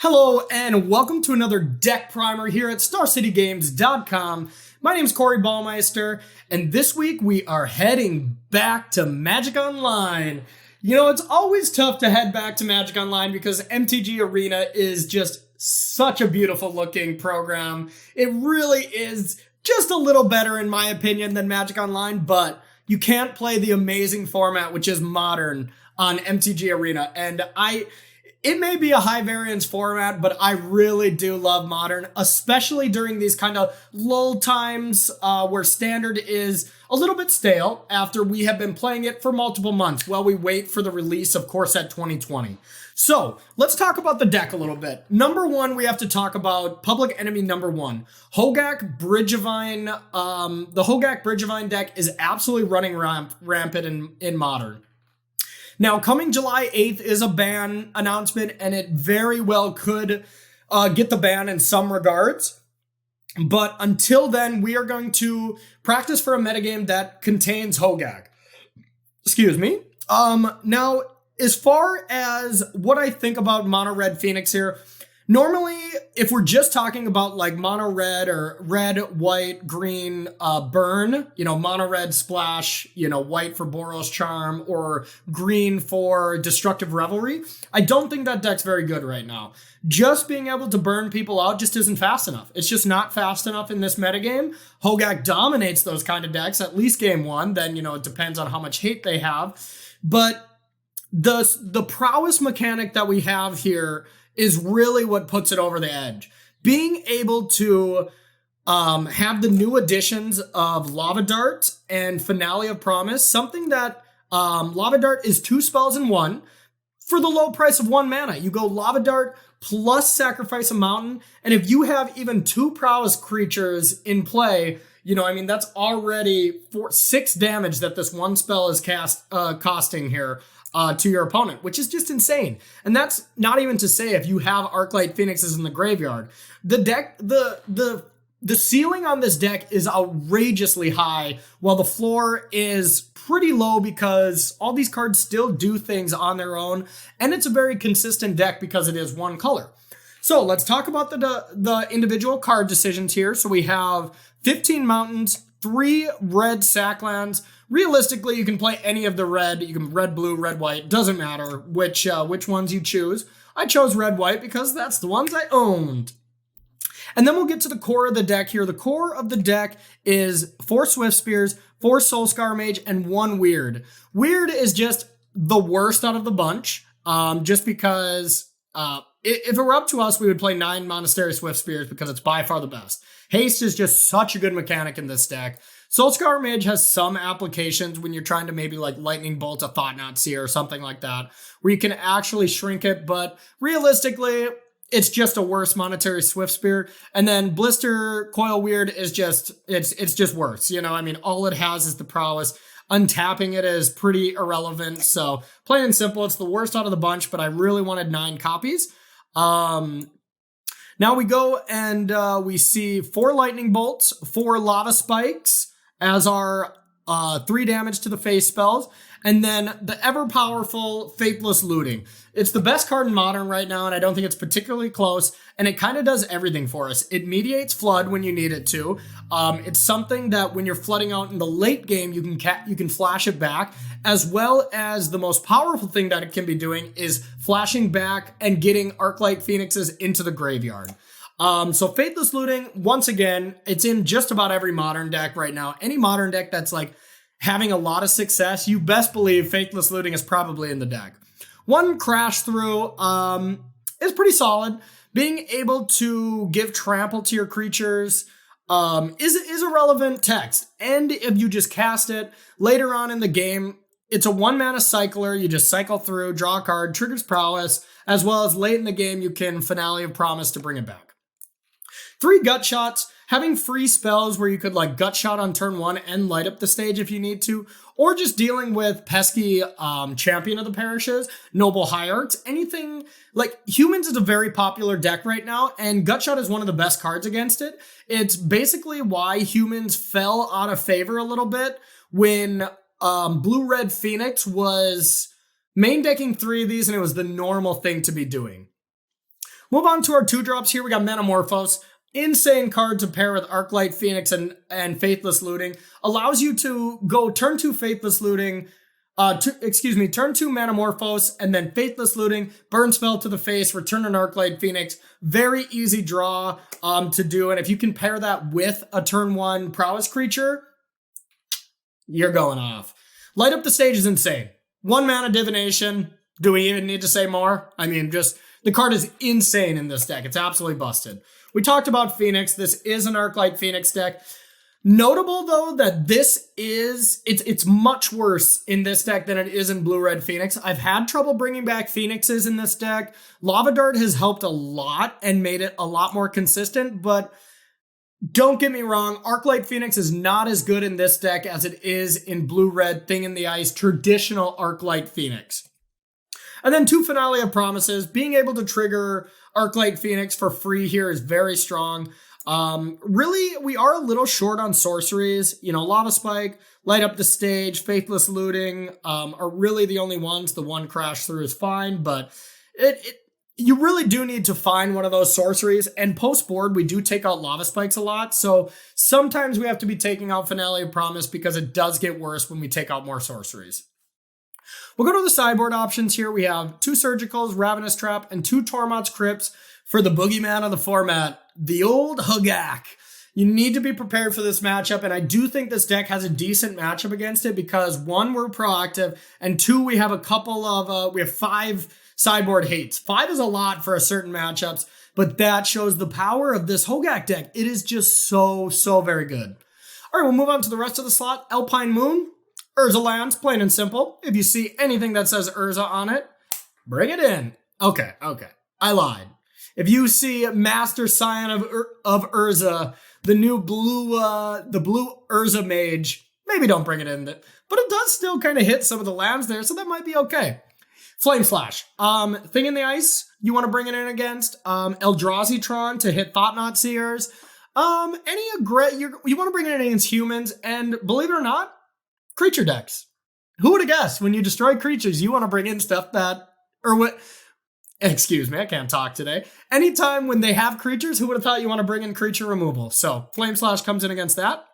Hello and welcome to another deck primer here at StarCityGames.com. My name is Baumeister, and this week we are heading back to Magic Online. You know, it's always tough to head back to Magic Online because MTG Arena is just such a beautiful looking program. It really is just a little better in my opinion than Magic Online, but you can't play the amazing format which is Modern on MTG Arena, and it may be a high variance format, but I really do love Modern, especially during these kind of lull times where Standard is a little bit stale after we have been playing it for multiple months while we wait for the release of Core Set 2020. So let's talk about the deck a little bit. Number one, we have to talk about Public Enemy number one. Hogak Bridgevine. The Hogak Bridgevine deck is absolutely running rampant in Modern. Now, coming July 8th is a ban announcement, and it very well could get the ban in some regards. But until then, we are going to practice for a metagame that contains Hogak. Excuse me. Now, as far as what I think about Mono Red Phoenix here, normally, if we're just talking about like mono red or red, white, green, burn, you know, mono red splash, you know, white for Boros Charm or green for Destructive Revelry, I don't think that deck's very good right now. Just being able to burn people out just isn't fast enough. It's just not fast enough in this metagame. Hogak dominates those kind of decks, at least game one. Then, you know, it depends on how much hate they have. But the prowess mechanic that we have here is really what puts it over the edge. Being able to have the new additions of Lava Dart and Finale of Promise, something that Lava Dart is 2 spells in 1 for the low price of 1 mana. You go Lava Dart plus Sacrifice a Mountain, and if you have even 2 prowess creatures in play, you know, I mean, that's already 6 damage that this one spell is costing here. To your opponent, which is just insane. And that's not even to say if you have Arclight Phoenixes in the graveyard. The deck, the ceiling on this deck is outrageously high, while the floor is pretty low because all these cards still do things on their own, and it's a very consistent deck because it is one color. So let's talk about the individual card decisions here. So we have 15 mountains, 3 red sacklands. Realistically, you can play any of the red. You can red, blue, red, white. Doesn't matter which ones you choose. I chose red, white because that's the ones I owned. And then we'll get to the core of the deck here. The core of the deck is 4 Swift Spears, 4 Soulscar Mage, and 1 Weird. Weird is just the worst out of the bunch, just because if it were up to us, we would play 9 Monastery Swift Spears because it's by far the best. Haste is just such a good mechanic in this deck. Soulscar Mage has some applications when you're trying to maybe like Lightning Bolt a Thought-Knot Seer or something like that, where you can actually shrink it, but realistically, it's just a worse Monetary Swift Spear. And then Blister Coil Weird is just, it's just worse. You know, I mean, all it has is the prowess. Untapping it is pretty irrelevant. So plain and simple, it's the worst out of the bunch, but I really wanted 9 copies. Now we go and we see 4 Lightning Bolts, 4 Lava Spikes as our 3 damage to the face spells, and then the ever-powerful Faithless Looting. It's the best card in Modern right now, and I don't think it's particularly close, and it kind of does everything for us. It mediates Flood when you need it to. It's something that when you're flooding out in the late game, you can flash it back, as well as the most powerful thing that it can be doing is flashing back and getting Arclight Phoenixes into the graveyard. So Faithless Looting, once again, it's in just about every Modern deck right now. Any Modern deck that's like having a lot of success, you best believe Faithless Looting is probably in the deck. 1 Crash Through is pretty solid. Being able to give trample to your creatures is a relevant text. And if you just cast it later on in the game, it's a 1 mana cycler. You just cycle through, draw a card, triggers prowess, as well as late in the game, you can Finale of Promise to bring it back. 3 Gut Shots, having free spells where you could like Gut Shot on turn 1 and light up the stage if you need to, or just dealing with pesky Champion of the Parishes, Noble Hierarchs, anything like Humans is a very popular deck right now, and Gut Shot is one of the best cards against it. It's basically why Humans fell out of favor a little bit when Blue-Red Phoenix was main decking 3 of these and it was the normal thing to be doing. Move on to our 2-drops here. We got Metamorphose. Insane card to pair with Arclight Phoenix and Faithless Looting. Allows you to go turn 2 Faithless Looting, turn 2 Metamorphose, and then Faithless Looting, burn spell to the face, return an Arclight Phoenix. Very easy draw to do, and if you can pair that with a turn 1 prowess creature, you're going off. Light Up the Stage is insane. 1 mana divination. Do we even need to say more? I mean, just the card is insane in this deck. It's absolutely busted. We talked about Phoenix. This is an Arclight Phoenix deck. Notable though that it's much worse in this deck than it is in Blue-Red Phoenix. I've had trouble bringing back Phoenixes in this deck. Lava Dart has helped a lot and made it a lot more consistent, but don't get me wrong, Arclight Phoenix is not as good in this deck as it is in Blue-Red Thing in the Ice, traditional Arclight Phoenix. And then 2 Finale of Promises. Being able to trigger Arclight Phoenix for free here is very strong. Really, we are a little short on sorceries. You know, Lava Spike, Light Up the Stage, Faithless Looting are really the only ones. The 1 Crash Through is fine, but you really do need to find one of those sorceries. And post-board, we do take out Lava Spikes a lot, so sometimes we have to be taking out Finale of Promise because it does get worse when we take out more sorceries. We'll go to the sideboard options here. We have 2 Surgicals, Ravenous Trap, and 2 Tormod's Crypts for the boogeyman of the format, the old Hogak. You need to be prepared for this matchup, and I do think this deck has a decent matchup against it because 1, we're proactive, and 2, we have a couple of, we have 5 sideboard hates. 5 is a lot for a certain matchups, but that shows the power of this Hogak deck. It is just so very good. All right, we'll move on to the rest of the slot. Alpine Moon. Urza lands, plain and simple. If you see anything that says Urza on it, bring it in. Okay. I lied. If you see Master Scion of Urza, the new blue Urza Mage, maybe don't bring it in. But it does still kind of hit some of the lands there, so that might be okay. Flame Slash. Thing in the Ice, you want to bring it in against. Eldrazi Tron to hit Thought-Knot Seers. You want to bring it in against humans, and believe it or not, creature decks. Who would have guessed when you destroy creatures, you want to bring in stuff that, excuse me, I can't talk today. Anytime when they have creatures, who would have thought you want to bring in creature removal? So Flame Slash comes in against that.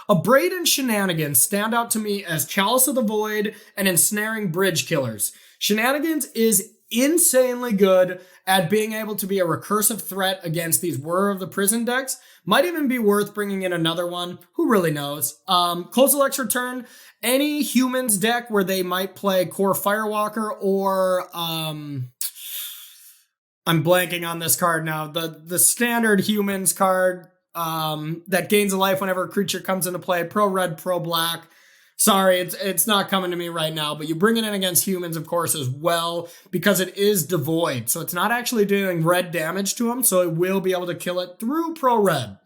Abrade and Shenanigans stand out to me as Chalice of the Void and Ensnaring Bridge Killers. Shenanigans is insanely good at being able to be a recursive threat against these Whir of the Prison decks. Might even be worth bringing in another one. Who really knows? Kozilek's Return. Any humans deck where they might play Core Firewalker or I'm blanking on this card now. The standard humans card that gains a life whenever a creature comes into play. Pro red, pro black. Sorry, it's not coming to me right now, but you bring it in against humans, of course, as well, because it is devoid. So it's not actually doing red damage to them, so it will be able to kill it through pro red.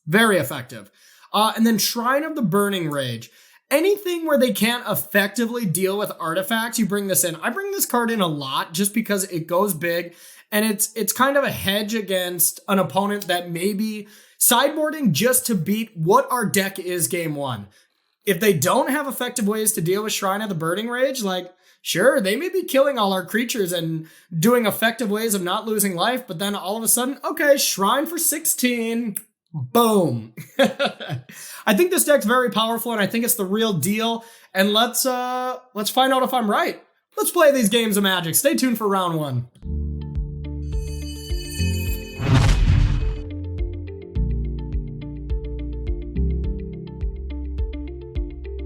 Very effective. And then Shrine of the Burning Rage. Anything where they can't effectively deal with artifacts, you bring this in. I bring this card in a lot just because it goes big, and it's kind of a hedge against an opponent that may be sideboarding just to beat what our deck is game 1. If they don't have effective ways to deal with Shrine of the Burning Rage, like, sure, they may be killing all our creatures and doing effective ways of not losing life, but then all of a sudden, okay, Shrine for 16, boom. I think this deck's very powerful, and I think it's the real deal, and let's find out if I'm right. Let's play these games of Magic. Stay tuned for round 1.